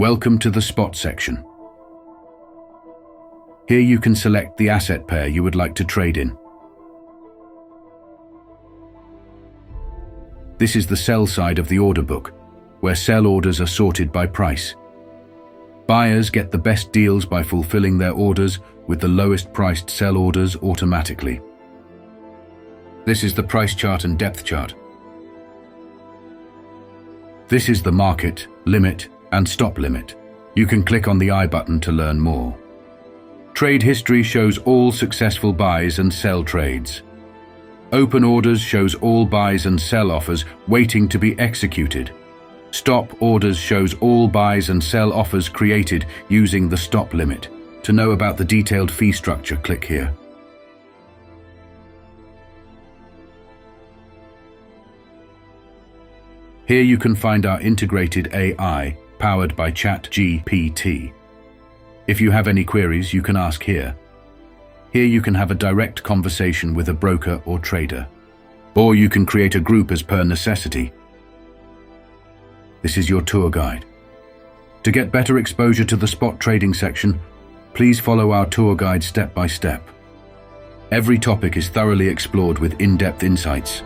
Welcome to the spot section. Here you can select the asset pair you would like to trade in. This is the sell side of the order book, where sell orders are sorted by price. Buyers get the best deals by fulfilling their orders with the lowest priced sell orders automatically. This is the price chart and depth chart. This is the market, limit, and stop limit. You can click on the I button to learn more. Trade history shows all successful buys and sell trades. Open orders shows all buys and sell offers waiting to be executed. Stop orders shows all buys and sell offers created using the stop limit. To know about the detailed fee structure, click here. Here you can find our integrated AI powered by ChatGPT. If you have any queries, you can ask here. Here you can have a direct conversation with a broker or trader. Or you can create a group as per necessity. This is your tour guide. To get better exposure to the spot trading section, please follow our tour guide step by step. Every topic is thoroughly explored with in-depth insights.